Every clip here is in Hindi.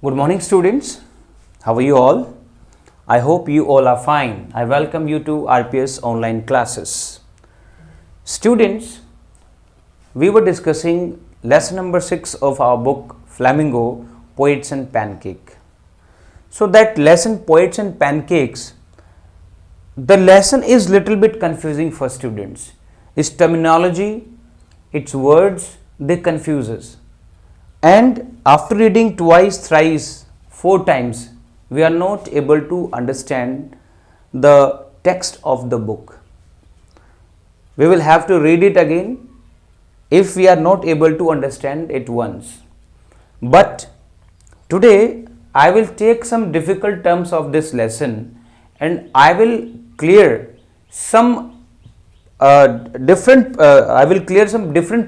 Good morning, students. How are you all? I hope you all are fine. I welcome you to RPS online classes. Students, we were discussing lesson number 6 of our book Flamingo, Poets and Pancake. So that lesson Poets and Pancakes, the lesson is little bit confusing for students. Its terminology, its words, they confuse us. And after reading twice, thrice, 4 times, we are not able to understand the text of the book. We will have to read it again if we are not able to understand it once. But today I will take some difficult terms of this lesson and I will clear some different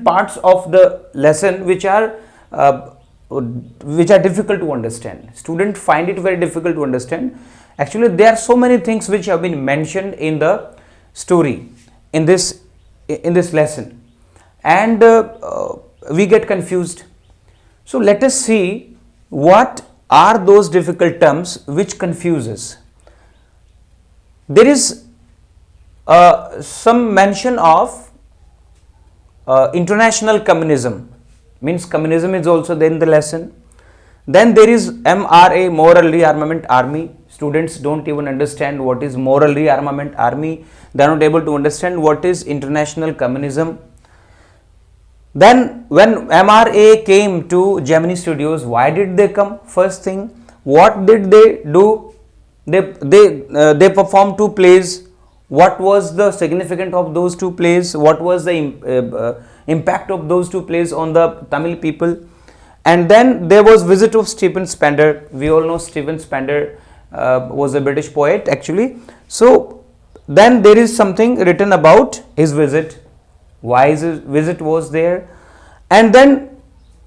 parts of the lesson which are difficult to understand. Students find it very difficult to understand. Actually, there are so many things which have been mentioned in the story in this lesson, and we get confused. So let us see what are those difficult terms which confuse us. There is some mention of international communism. Means communism is also there in the lesson. Then there is MRA, Moral Rearmament Army. Students don't even understand what is Moral Rearmament Army. They are not able to understand what is international communism. Then when MRA came to Gemini Studios, why did they come? First thing, what did they do? They performed 2 plays. What was the significance of those 2 plays? What was the impact of those 2 plays on the Tamil people? And then there was visit of Stephen Spender. We all know Stephen Spender was a British poet actually. So then there is something written about his visit, why his visit was there. And then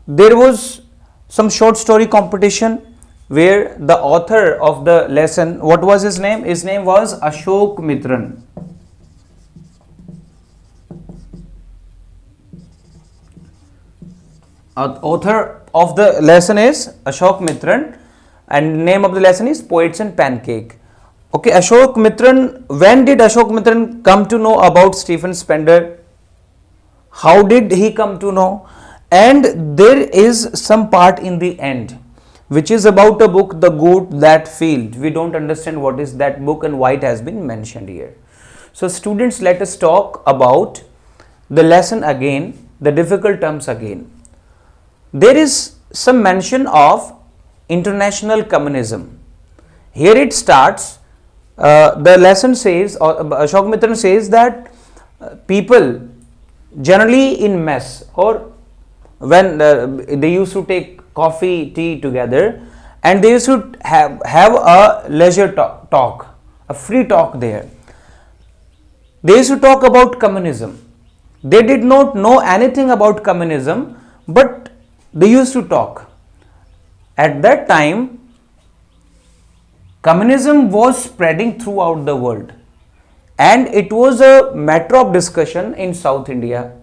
there was some short story competition where the author of the lesson, what was his name? His name was Ashok Mitran. Author of the lesson is Ashok Mitran and name of the lesson is Poets and Pancake. Okay, Ashok Mitran, when did Ashok Mitran come to know about Stephen Spender? How did he come to know? And there is some part in the end which is about a book, The Goat That Field. We don't understand what is that book and why it has been mentioned here. So students, let us talk about the lesson again, the difficult terms again. There is some mention of international communism. Here it starts, the lesson says, or Ashok Mitran says that people generally in mess or when they used to take coffee, tea together, and they used to have a leisure talk, a free talk there. They used to talk about communism. They did not know anything about communism, but they used to talk. At that time, communism was spreading throughout the world, and it was a matter of discussion in South India.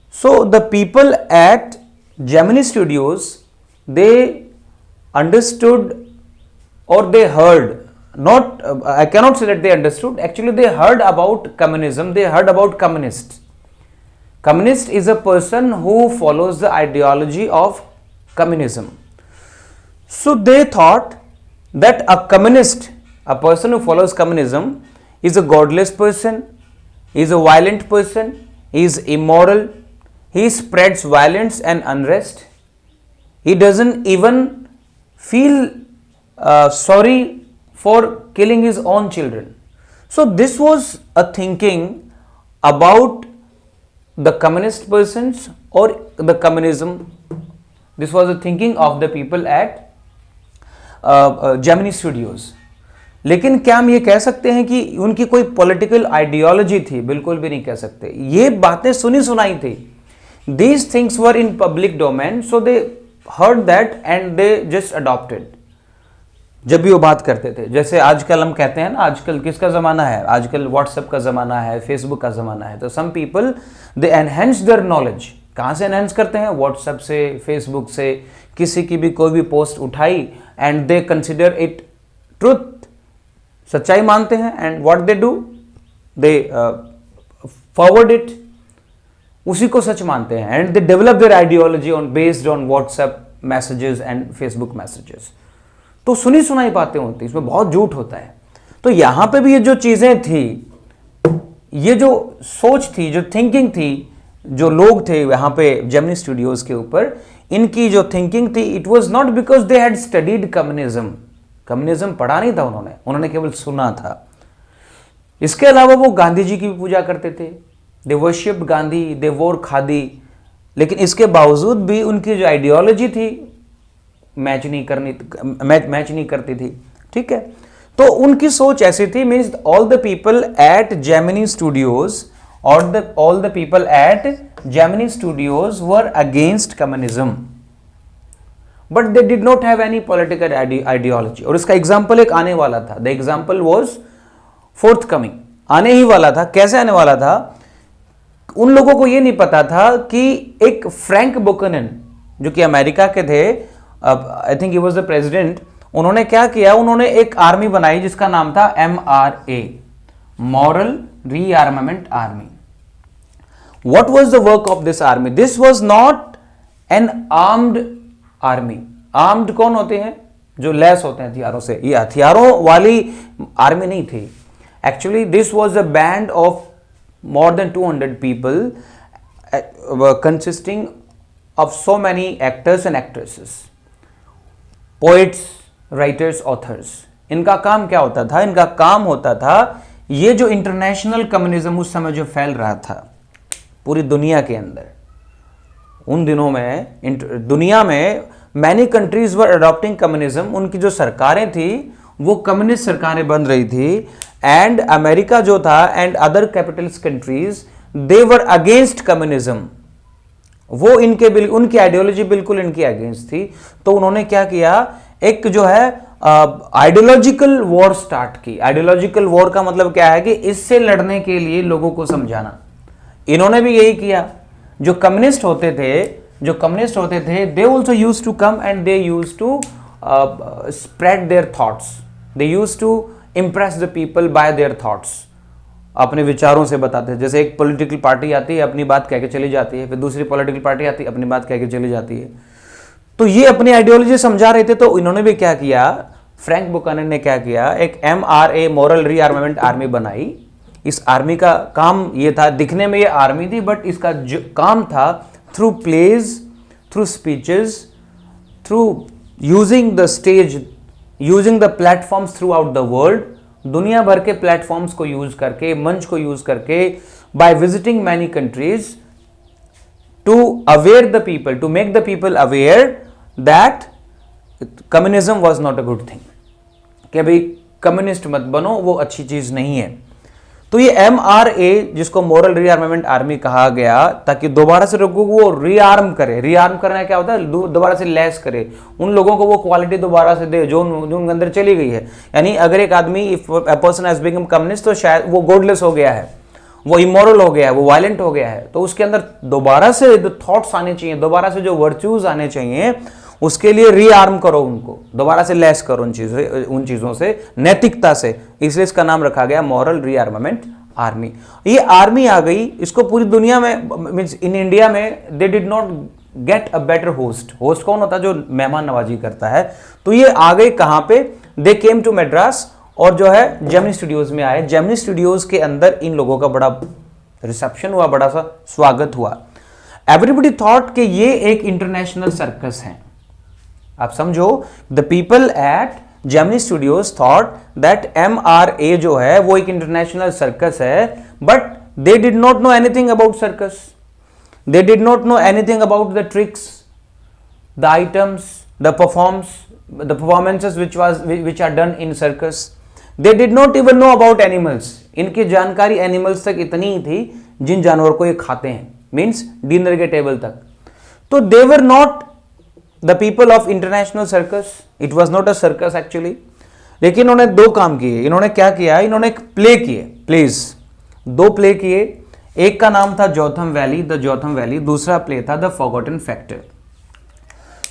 So the people at Gemini Studios, they understood or they heard, I cannot say that they understood, actually they heard about communism, they heard about communists. Communist is a person who follows the ideology of communism. So they thought that a communist, a person who follows communism, is a godless person, is a violent person, he is immoral, he spreads violence and unrest. He doesn't even feel sorry for killing his own children. So this was a thinking about the communist persons or the communism. This was the thinking of the people at Gemini Studios. लेकिन क्या हम ये कह सकते हैं कि उनकी कोई पॉलिटिकल आइडियोलॉजी थी? बिल्कुल भी नहीं कह सकते. ये बातें सुनी सुनाई थी. These things were in public domain, so they heard that and they just adopted. जब भी वो बात करते थे, जैसे आजकल हम कहते हैं ना, आजकल किसका ज़माना है? आजकल व्हाट्सएप का ज़माना है, फेसबुक का ज़माना है. तो some people they enhance their knowledge कहाँ से एनहेंस करते हैं? व्हाट्सएप से, फेसबुक से, किसी की भी कोई भी पोस्ट उठाई and they consider it truth, सच्चाई मानते हैं, and what they do, they forward it, उसी को सच मानते हैं, and they develop their ideology on based on WhatsApp messages and Facebook messages. तो सुनी सुनाई बातें होती, इसमें बहुत झूठ होता है। तो यहां पे भी ये जो चीजें थी, ये जो सोच थी, जो थिंकिंग थी, जो लोग थे वहां पे जेमिनी स्टूडियोज के ऊपर, इनकी जो थिंकिंग थी, it was not because they had studied communism. Communism पढ़ा नहीं था उन्होंने केवल सुना था। इसके अलावा वो गांधी जी की भी पूजा करते थे, दे वर्शिप्ड गांधी, दे वोर खादी, लेकिन इसके बावजूद भी उनकी जो आइडियोलॉजी थी मैच नहीं करती थी। ठीक है, तो उनकी सोच ऐसी थी, means all the people at Gemini studios all the people at Gemini Studios were against communism, but they did not have any political ideology। और इसका एग्जाम्पल एक आने वाला था, the example was forthcoming, आने ही वाला था। कैसे आने वाला था? उन लोगों को ये नहीं पता था कि एक फ्रैंक बुकनन जो कि अमेरिका के थे, I think he was the president, उन्होंने क्या किया, उन्होंने एक आर्मी बनाई जिसका नाम था MRA, moral rearmament army. What was the work of this army? This was not an armed army। armed कौन होते हैं? जो लैस होते हैं हथियारों से, ये हथियारों वाली आर्मी नहीं थी। Actually this was a band of more than 200 people consisting of so many actors and actresses, poets, writers, authors। इनका काम क्या होता था? इनका काम होता था ये जो इंटरनेशनल कम्युनिज्म उस समय जो फैल रहा था पूरी दुनिया के अंदर, उन दिनों में दुनिया में मैनी कंट्रीज वर अडॉप्टिंग कम्युनिज्म, उनकी जो सरकारें थी वो कम्युनिस्ट सरकारें बन रही थी, एंड अमेरिका जो था and other capitalist countries they were against communism. वो उनकी आइडियोलॉजी बिल्कुल इनकी अगेंस्ट थी। तो उन्होंने क्या किया, एक जो है आइडियोलॉजिकल वॉर स्टार्ट की। आइडियोलॉजिकल वॉर का मतलब क्या है कि इससे लड़ने के लिए लोगों को समझाना। इन्होंने भी यही किया। जो कम्युनिस्ट होते थे they also use to come and they use to spread their thoughts, they use to impress the people by their thoughts. अपने विचारों से बताते हैं। जैसे एक पॉलिटिकल पार्टी आती है, अपनी बात कह के चली जाती है, फिर दूसरी पॉलिटिकल पार्टी आती है, अपनी बात कह के चली जाती है। तो ये अपनी आइडियोलॉजी समझा रहे थे। तो इन्होंने भी क्या किया, फ्रैंक बुकानन ने क्या किया, एक MRA मॉरल रीआर्मामेंट आर्मी बनाई। इस आर्मी का काम ये था, दिखने में ये आर्मी थी बट इसका जो काम था through plays, through speeches, through using the stage, using the platforms throughout the world, दुनिया भर के प्लेटफॉर्म्स को यूज करके, मंच को यूज करके, by visiting many countries, to aware the people, to make the people aware that communism was not a good thing, कि भाई कम्युनिस्ट मत बनो, वो अच्छी चीज नहीं है। तो ये MRA जिसको मॉरल रीआर्मामेंट आर्मी कहा गया, ताकि दोबारा से लोगों को वो रीआर्म करे। रीआर्म करना क्या होता है, दोबारा से लैस करे, उन लोगों को वो क्वालिटी दोबारा से दे जो उनके अंदर चली गई है। यानी अगर एक आदमी, if a person has become communist, तो शायद वो गॉडलेस हो गया है, वो इमोरल हो गया है, वो वायलेंट हो गया है, तो उसके अंदर दोबारा से जो थॉट्स आने चाहिए, दोबारा से जो वर्च्यूज आने चाहिए, उसके लिए रीआर्म करो, उनको दोबारा से लेस करो उन चीजों से, नैतिकता से। इसलिए इसका नाम रखा गया मॉरल रीआर्मामेंट आर्मी। ये आर्मी आ गई, इसको पूरी दुनिया में, मींस इन इंडिया में they did not get a better host. Host कौन होता है, जो मेहमान नवाजी करता है। तो ये आ गए कहां पे, दे केम टू मद्रास, और जो है जेमिनी स्टूडियोज में आए। जेमिनी स्टूडियोज के अंदर इन लोगों का बड़ा रिसेप्शन हुआ, बड़ा सा स्वागत हुआ। एवरीबडी थॉट कि ये एक इंटरनेशनल सर्कस है। आप समझो, the people at Gemini studios thought that MRA जो है वो एक इंटरनेशनल सर्कस है, but they did not know anything about circus, they did not know anything about the tricks, the items, the performances which are done in circus. They did not even know about animals. इनकी जानकारी एनिमल्स तक इतनी ही थी जिन जानवर को ये खाते हैं, मीन्स डिनर के टेबल तक। तो they were not the people of international circus, it was not a circus actually. लेकिन इन्होंने दो काम किए। इन्होंने क्या किया, इन्होंने प्ले किए, प्लेज, दो प्ले किए। एक का नाम था Jotham valley, the Jotham valley, दूसरा प्ले था द फॉरगॉटन फैक्टर।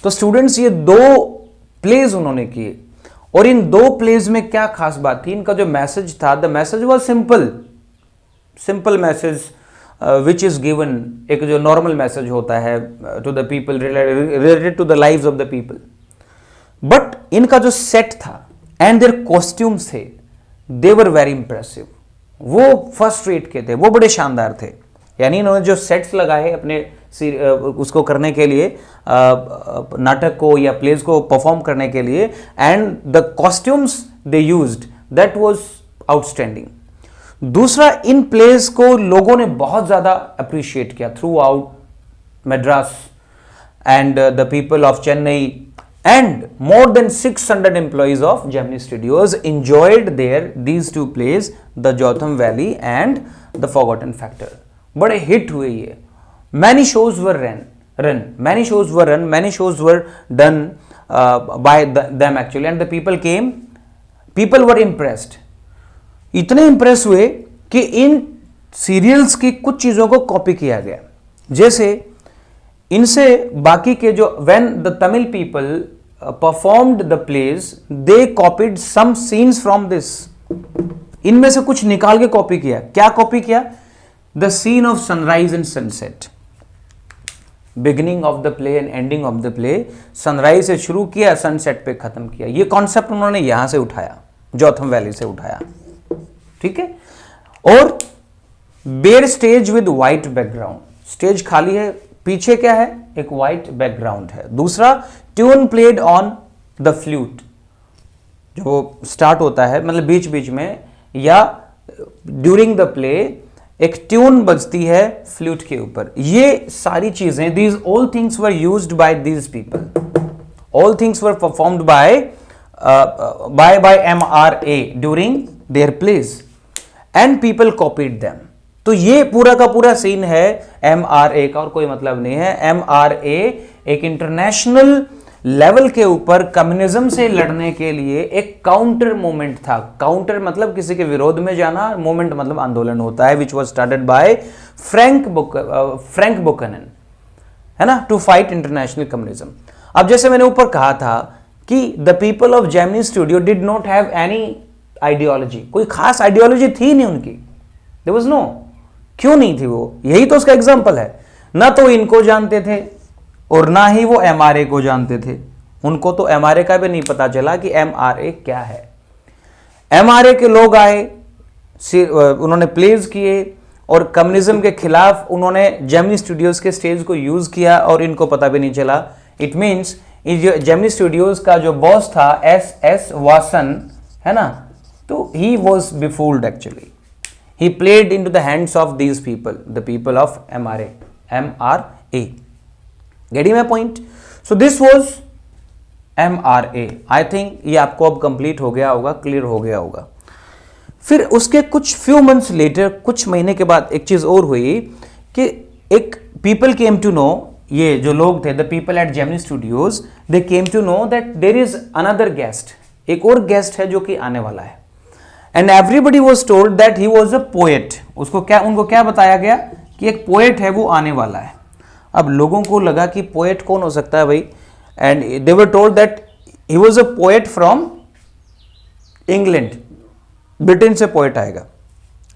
तो स्टूडेंट्स ये दो प्लेज उन्होंने किए, और इन दो प्लेज में क्या खास बात थी, इनका जो मैसेज था, the message was simple message which is given, एक जो नॉर्मल मैसेज होता है to the people, related to the lives of the people. But इनका जो सेट था एंड देयर कॉस्ट्यूम्स थे, दे वर वेरी इंप्रेसिव। वो फर्स्ट रेट के थे, वो बड़े शानदार थे। यानी इन्होंने जो सेट्स लगाए अपने उसको करने के लिए, नाटक को या प्लेज को परफॉर्म करने के लिए, and the costumes they used, that was outstanding. दूसरा, इन प्लेस को लोगों ने बहुत ज्यादा अप्रिशिएट किया through out Madras and the people of Chennai, and more than 600 employees of Gemini Studios enjoyed these two plays, The Jotham Valley and The Forgotten Factor. बड़े हिट हुए ये। Many shows were many shows were done by them actually, and the people were impressed. इतने impress हुए कि इन सीरियल्स की कुछ चीजों को कॉपी किया गया। जैसे इनसे बाकी के जो when the Tamil people performed the plays, they copied some scenes from this. इनमें से कुछ निकाल के कॉपी किया। क्या कॉपी किया? The scene of sunrise and sunset, beginning of the play and ending of the play, sunrise से शुरू किया, sunset पे खत्म किया। ये कॉन्सेप्ट उन्होंने यहां से उठाया, जोथम वैली से उठाया, ठीक है। और bare stage with white background, stage खाली है, पीछे क्या है? एक व्हाइट बैकग्राउंड है। दूसरा, tune played on the flute, जो स्टार्ट होता है मतलब बीच बीच में या ड्यूरिंग द प्ले एक ट्यून बजती है फ्लूट के ऊपर। ये सारी चीजें, these all things were used by these people, all things were performed by MRA during their plays and people copied them. तो ये पूरा का पूरा सीन है MRA का, और कोई मतलब नहीं है। MRA एक इंटरनेशनल लेवल के ऊपर कम्युनिज्म से लड़ने के लिए एक काउंटर मूवमेंट था। काउंटर मतलब किसी के विरोध में जाना, मूवमेंट मतलब आंदोलन होता है, which was started by Frank Buchanan, है ना, टू फाइट इंटरनेशनल कम्युनिज्म। अब जैसे मैंने ऊपर कहा था कि the people of Gemini studio did not have any ideology, कोई खास आइडियोलॉजी थी नहीं उनकी, देयर वाज नो। क्यों नहीं थी वो? यही तो उसका एग्जाम्पल है। ना तो इनको जानते थे और ना ही वो MRA को जानते थे। उनको तो MRA का भी नहीं पता चला कि MRA क्या है। MRA के लोग आए, उन्होंने प्लेज किए और कम्युनिज्म के खिलाफ उन्होंने जेमिनी स्टूडियोज के स्टेज को यूज किया और इनको पता भी नहीं चला। इट मीन्स जेमिनी स्टूडियोज का जो बॉस था SS वासन, है ना, तो he was befooled actually. He played into the hands of these people, the people of MRA. Getting my point? So this was MRA. I think ये आपको अब कंप्लीट हो गया होगा, क्लियर हो गया होगा। फिर उसके कुछ फ्यू मंथ्स लेटर, कुछ महीने के बाद एक चीज और हुई कि एक पीपल केम टू नो, ये जो लोग थे the people at Gemini Studios, they came to know that there is another guest, एक और गेस्ट है जो कि आने वाला है। And everybody was told that he was a poet. उनको क्या बताया गया कि एक पोएट है, वो आने वाला है। अब लोगों को लगा कि पोएट कौन हो सकता है भाई, and they were told that he was a poet from England, Britain से पोएट आएगा।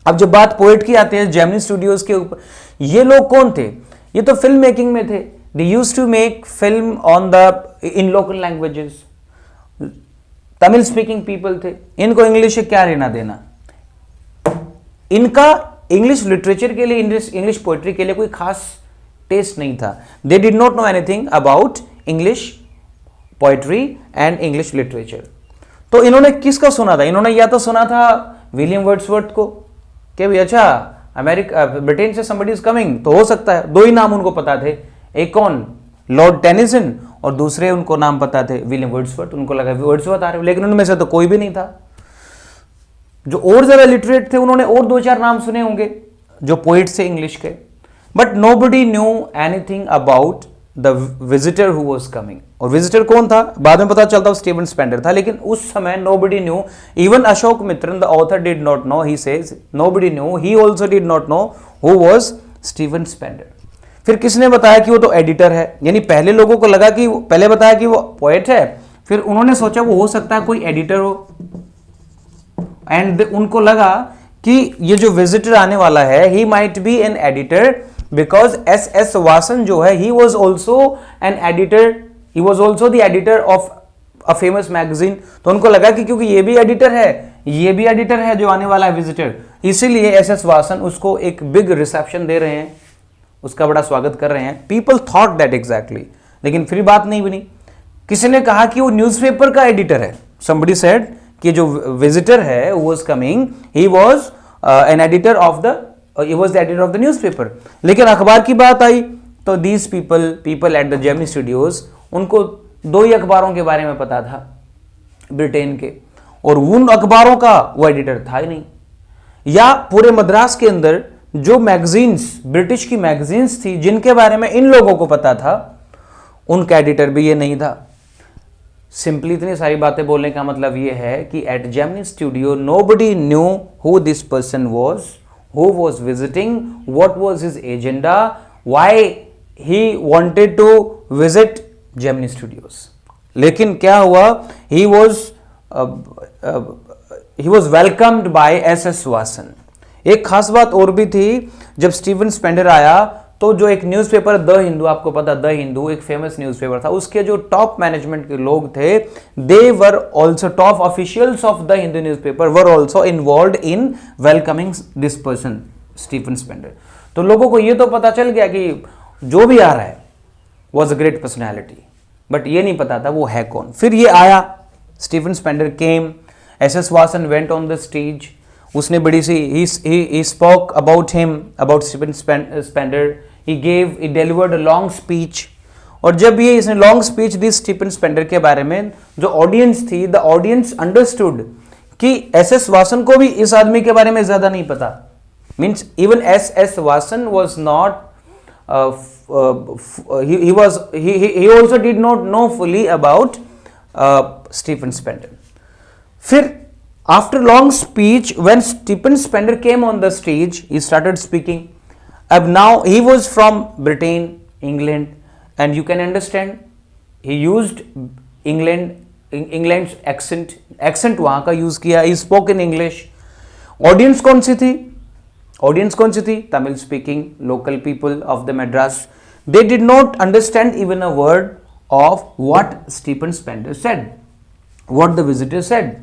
अब जब बात पोएट की आती है जेमिनी स्टूडियोज के ऊपर, ये लोग कौन थे? ये तो फिल्म मेकिंग में थे। They used to make film on in local languages. Tamil speaking people थे, इनको इंग्लिश से क्या लेना देना। इनका इंग्लिश लिटरेचर के लिए, इंग्लिश पोएट्री के लिए कोई खास टेस्ट नहीं था। They did not know anything about English poetry and English literature. तो इन्होंने किसका सुना था? इन्होंने या तो सुना था विलियम वर्ड्सवर्थ को कि भाई अच्छा अमेरिका ब्रिटेन से somebody is coming, तो हो सकता है। दो ही नाम उनको पता थे, एक कौन, लॉर्ड टेनिसन, और दूसरे उनको नाम पता थे विलियम वर्ड्सवर्थ। उनको लगा वर्ड्सवर्थ आ रहे, लेकिन उनमें से तो कोई भी नहीं था। जो और ज्यादा लिटरेट थे उन्होंने और दो चार नाम सुने होंगे जो पोइट से इंग्लिश के, but nobody knew anything about the visitor who was coming. और विजिटर कौन था बाद में पता चलता स्टीवन स्पेंडर था, लेकिन उस समय nobody knew. Even Ashok Mitran the author did not know, he says nobody knew, he also did not know who was Stephen Spender. फिर किसने बताया कि वो तो एडिटर है, यानी पहले लोगों को लगा कि पहले बताया कि वो पोएट है, फिर उन्होंने सोचा वो हो सकता है कोई एडिटर हो, एंड उनको लगा कि ये जो विजिटर आने वाला है he might be an editor, because S S Vasan जो है he was also an editor, he was also the editor of a famous magazine. तो उनको लगा कि क्योंकि ये भी एडिटर है, ये भी एडिटर है जो आने वाला है विजिटर, इसीलिए एस एस वासन उसको एक बिग रिसेप्शन दे रहे हैं, उसका बड़ा स्वागत कर रहे हैं। पीपल थॉट दैट एग्जैक्टली, लेकिन फिर बात नहीं बनी। किसी ने कहा कि वो न्यूज़पेपर का एडिटर है, somebody said कि जो विजिटर है who was coming he was an editor of the he was the editor of the newspaper। लेकिन अखबार की बात आई तो these people at the Gemini Studios, उनको दो ही अखबारों के बारे में पता था ब्रिटेन के, और उन अखबारों का वो एडिटर था ही नहीं। या पूरे मद्रास के अंदर जो मैगजीन्स, ब्रिटिश की मैगजीन्स थी जिनके बारे में इन लोगों को पता था, उनका एडिटर भी ये नहीं था। सिंपली इतनी सारी बातें बोलने का मतलब ये है कि at Gemini Studio nobody knew who this person was, who was visiting, what was his agenda, why he wanted to visit Gemini Studios. लेकिन क्या हुआ, he was welcomed by S S Vasan. एक खास बात और भी थी, जब स्टीवन स्पेंडर आया तो जो एक न्यूज़पेपर द हिंदू, आपको पता द हिंदू एक फेमस न्यूज़पेपर था, उसके जो टॉप मैनेजमेंट के लोग थे, they were also top officials of the Hindu newspaper were also involved in welcoming this person Stephen Spender. तो लोगों को ये तो पता चल गया कि जो भी आ रहा है was a great personality, but ये नहीं पता था वो है कौन। फिर ये आया, Stephen Spender came, S S Vasan went on the stage, उसने बड़ी सी he spoke about him, about Stephen Spender, he delivered a long speech। और जब ये इसने लॉन्ग स्पीच दी स्टीफन स्पेंडर के बारे में, जो ऑडियंस थी, द ऑडियंस अंडरस्टूड कि एस एस वासन को भी इस आदमी के बारे में ज्यादा नहीं पता। Means even S S Vasan was not he also did not know fully about Stephen Spender। फिर after long speech, when Stephen Spender came on the stage, he started speaking। अब now he was from Britain, England, and you can understand he used England's accent वहाँ का use किया, he spoke in English। Audience कौन सी थी? Audience कौन सी थी? Tamil speaking local people of the Madras। They did not understand even a word of what Stephen Spender said, what the visitor said।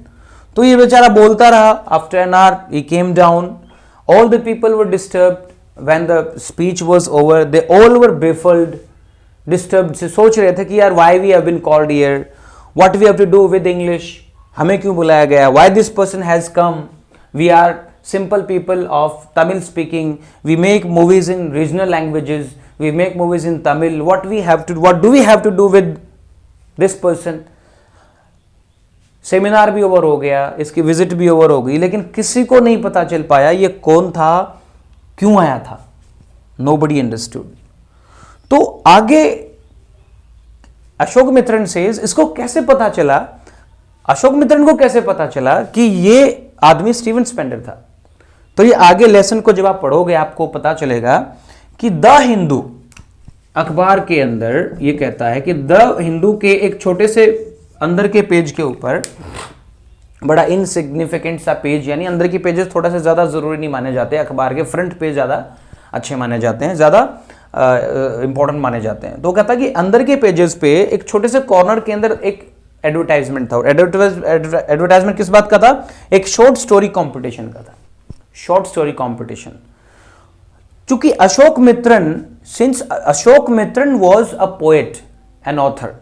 तो ये बेचारा बोलता रहा। After an hour he came down, all the people were disturbed when the speech was over, they all were baffled, disturbed से सोच रहे थे कि यार why we have been called here, what we have to do with English, हमें क्यों बुलाया गया, why this person has come, we are simple people of Tamil speaking, we make movies in regional languages, we make movies in Tamil, what do we have to do with this person. Seminar भी ओवर हो गया, इसकी विजिट भी ओवर हो गई, लेकिन किसी को नहीं पता चल पाया ये कौन था, क्यों आया था। Nobody understood. तो आगे अशोक मित्रन सेज, इसको कैसे पता चला, अशोक मित्रन को कैसे पता चला कि ये आदमी स्टीवन स्पेंडर था। तो ये आगे लेसन को जब आप पढ़ोगे आपको पता चलेगा कि द हिंदू अखबार के अंदर ये कहता है कि द हिंदू के एक छोटे से अंदर के पेज के ऊपर, बड़ा इनसिग्निफिकेंट सा पेज, यानी अंदर की पेजेस थोड़ा सा ज़्यादा ज़रूरी नहीं माने जाते, अखबार के फ्रंट पेज ज़्यादा अच्छे माने जाते हैं, ज़्यादा इंपॉर्टेंट माने जाते हैं। तो कहता है कि अंदर के पेजेस पे एक छोटे से कॉर्नर के अंदर एक एडवर्टाइजमेंट था, और एडवर्टाइजमेंट किस बात का था, एक शॉर्ट स्टोरी कॉम्पिटिशन का था, शॉर्ट स्टोरी कॉम्पिटिशन। चूंकि Ashok Mitran, since Ashok Mitran was a poet and author,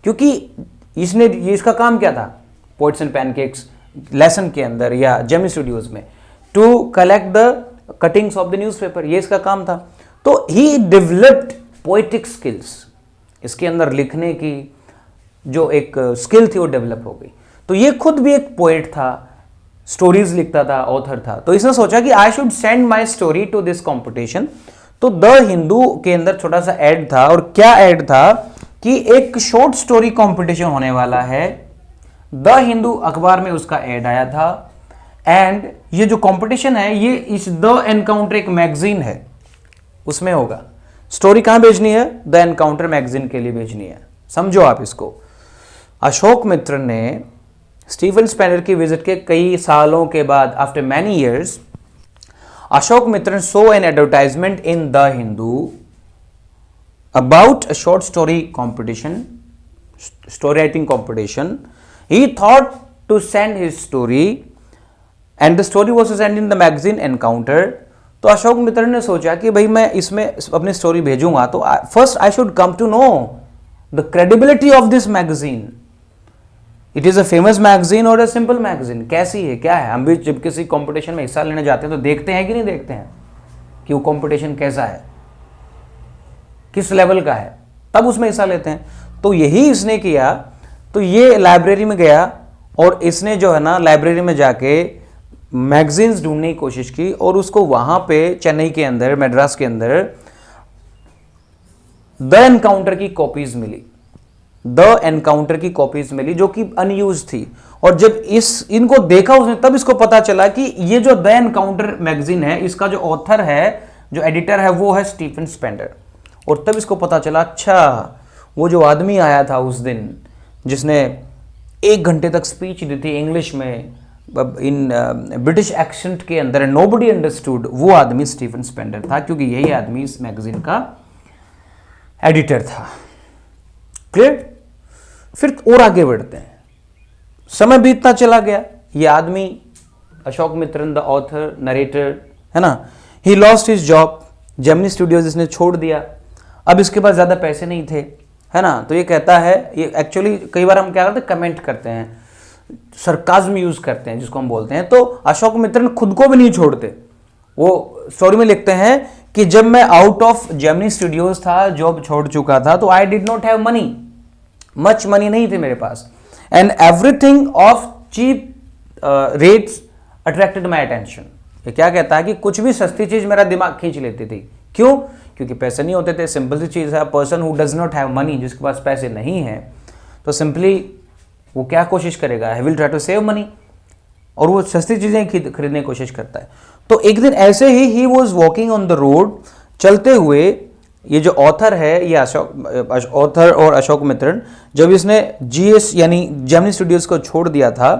क्योंकि इसने, ये इसका काम क्या था, पोइट्स एंड पैनकेक्स लेसन के अंदर या जेमिनी स्टूडियोज में, to collect the cuttings of the newspaper, ये इसका काम था। तो ही डेवलप्ड पोइटिक स्किल्स, इसके अंदर लिखने की जो एक स्किल थी वो डेवलप हो गई। तो ये खुद भी एक पोएट था, स्टोरीज लिखता था, ऑथर था। तो इसने सोचा कि I should send my story to this competition. तो द हिंदू के अंदर छोटा सा एड था, और क्या एड था कि एक शॉर्ट स्टोरी कंपटीशन होने वाला है। द हिंदू अखबार में उसका एड आया था, एंड ये जो कंपटीशन है ये इस द एनकाउंटर एक मैगजीन है उसमें होगा। स्टोरी कहां भेजनी है? द एनकाउंटर मैगजीन के लिए भेजनी है। समझो आप इसको। अशोक मित्र ने स्टीफन स्पेंडर की विजिट के कई सालों के बाद, after many years, Ashok Mitra so an advertisement in the Hindu about a short story competition, story writing competition. He thought to send his story and the story was to send in the magazine Encounter. तो अशोक मित्र ने सोचा कि भाई मैं इसमें अपनी स्टोरी भेजूंगा तो first I should come to know the credibility of this magazine. It is a famous magazine और अ सिंपल मैगजीन, कैसी है, क्या है। हम भी जब किसी कंपटीशन में हिस्सा लेने जाते हैं तो देखते हैं कि नहीं देखते हैं कि वो कंपटीशन कैसा है, किस लेवल का है, तब उसमें हिस्सा लेते हैं। तो यही इसने किया। तो ये लाइब्रेरी में गया और इसने जो है ना लाइब्रेरी में जाके मैगजीन्स ढूंढने की कोशिश की और उसको वहां पे चेन्नई के अंदर, मद्रास के अंदर द एनकाउंटर की कॉपीज मिली। द एनकाउंटर की कॉपीज मिली जो कि अनयूज थी। और जब इनको देखा उसने तब इसको पता चला कि ये जो द एनकाउंटर मैगजीन है इसका जो ऑथर है, जो एडिटर है, वो है स्टीफन स्पेंडर। और तब इसको पता चला अच्छा वो जो आदमी आया था उस दिन जिसने 1 घंटे तक स्पीच दी थी इंग्लिश में इन ब्रिटिश एक्सेंट के अंदर, नोबडी अंडरस्टूड, वो आदमी स्टीफन स्पेंडर था, क्योंकि यही आदमी इस मैगजीन का एडिटर था। क्लियर? फिर और आगे बढ़ते हैं। समय बीतता चला गया। ये आदमी Ashok Mitran the author, narrator, है ना, he lost his job. Gemini studios इसने छोड़ दिया। अब इसके पास ज्यादा पैसे नहीं थे, है ना। तो ये कहता है, ये एक्चुअली कई बार हम क्या करते हैं, कमेंट करते हैं, सरकाज़्म यूज करते हैं जिसको हम बोलते हैं। तो अशोक मित्रन खुद को भी नहीं छोड़ते। वो स्टोरी में लिखते हैं कि जब मैं आउट ऑफ जेमिनी स्टूडियोज था, जॉब छोड़ चुका था, तो I did not have money, much money नहीं थे मेरे पास, and everything of cheap rates attracted my attention. ये क्या कहता है कि कुछ भी सस्ती चीज मेरा दिमाग खींच लेती थी। क्यों? क्योंकि पैसे नहीं होते थे। सिंपल सी चीज है, person who does not have money, जिसके पास पैसे नहीं है, तो सिंपली वो क्या कोशिश करेगा, he will try to save money, और वो सस्ती चीजें खरीदने की कोशिश करता है। तो एक दिन ऐसे he was walking on the road, चलते हुए, ये जो ऑथर है, ये ऑथर और अशोक मित्रन, जब इसने जीएस यानी जेमिनी स्टूडियोज को छोड़ दिया था,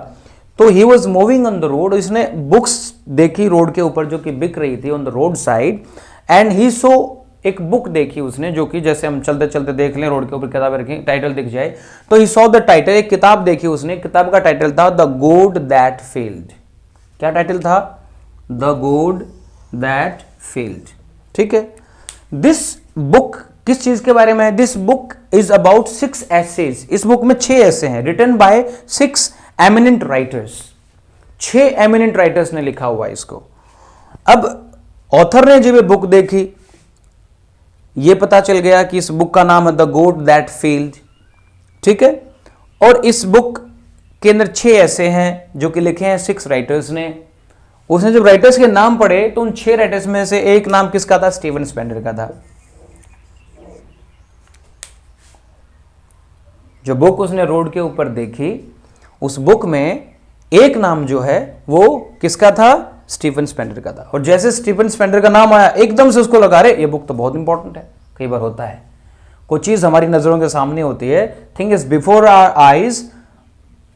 तो he was moving on the road. इसने बुक्स देखी रोड के ऊपर जो कि बिक रही थी on the road side, and he saw, एक बुक देखी उसने जो कि जैसे हम चलते चलते देख लें रोड के ऊपर किताबें रखी, टाइटल दिख जाए, तो ही सॉ द टाइटल, एक किताब देखी उसने, किताब का टाइटल था द गोड दैट फेल्ड। क्या टाइटल था? द गोड दैट फेल्ड। ठीक है। दिस बुक किस चीज के बारे में है? This book is about 6 essays. इस बुक में 6 ऐसे हैं, written by 6 eminent writers. 6 eminent writers ने लिखा हुआ है इसको। अब ऑथर ने जब ये बुक देखी, ये पता चल गया कि इस बुक का नाम है द गोड दैट फेल्ड। ठीक है। और इस बुक के अंदर 6 ऐसे हैं जो कि लिखे हैं 6 राइटर्स ने। उसने जब राइटर्स के नाम पढ़े तो उन 6 राइटर्स में से एक नाम किसका था? स्टीफन स्पेंडर का था। जो बुक उसने रोड के ऊपर देखी, उस बुक में एक नाम जो है वो किसका था? स्टीफन स्पेंडर का था। और जैसे स्टीफन स्पेंडर का नाम आया, एकदम से उसको लगा, अरे ये बुक तो बहुत इंपॉर्टेंट है। कई बार होता है कोई चीज हमारी नजरों के सामने होती है, thing is before our eyes,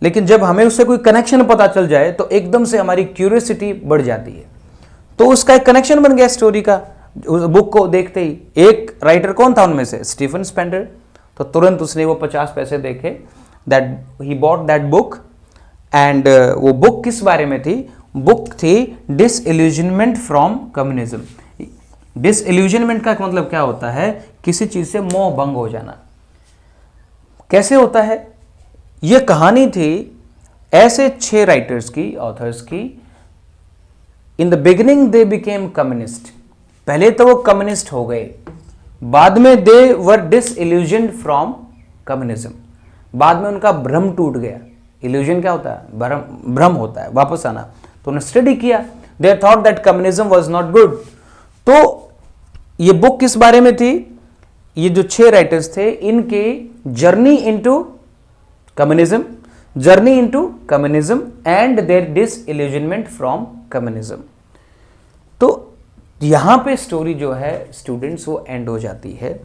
लेकिन जब हमें उससे कोई कनेक्शन पता चल जाए तो एकदम से हमारी क्यूरियोसिटी बढ़ जाती है। तो उसका एक कनेक्शन बन गया स्टोरी का उस बुक को देखते ही। एक राइटर कौन था उनमें से? Stephen Spender. तो तुरंत उसने वो 50 पैसे देखे, that he bought that book. And वो बुक किस बारे में थी? बुक थी डिसइल्यूजनमेंट फ्रॉम कम्युनिज्म। डिसइल्यूजनमेंट का मतलब क्या होता है? किसी चीज से मोह भंग हो जाना। कैसे होता है? यह कहानी थी ऐसे 6 राइटर्स की, ऑथर्स की। In the beginning they became communist. पहले तो वो कम्युनिस्ट हो गए, बाद में दे वर डिसइल्यूजन्ड फ्रॉम कम्युनिज्म। बाद में उनका भ्रम टूट गया। इल्यूजन क्या होता है? भ्रम होता है, वापस आना। तो उन्होंने स्टडी किया, they thought that communism was not good. तो ये बुक किस बारे में थी? ये जो 6 राइटर्स थे, इनके journey into communism, journey into communism and their disillusionment from communism. तो यहाँ पे स्टोरी जो है स्टूडेंट्स वो एंड हो जाती है.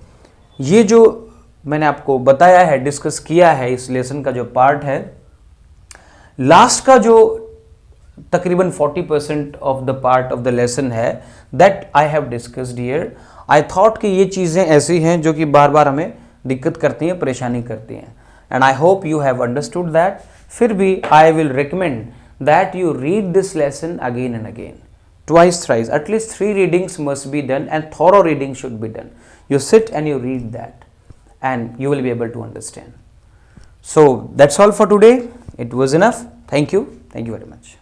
ये जो मैंने आपको बताया है, डिस्कस किया है, इस लेसन का जो पार्ट है, लास्ट का जो तकरीबन 40% of the part of the lesson है, that I have discussed here. I thought कि ये चीज़ें ऐसी हैं जो कि बार बार हमें दिक्कत करती हैं, परेशानी करती हैं, and I hope you have understood that. फिर भी I will recommend that you read this lesson again and again, twice, thrice, at least 3 readings must be done and thorough reading should be done. You sit and you read that and you will be able to understand. So that's all for today. It was enough. Thank you very much.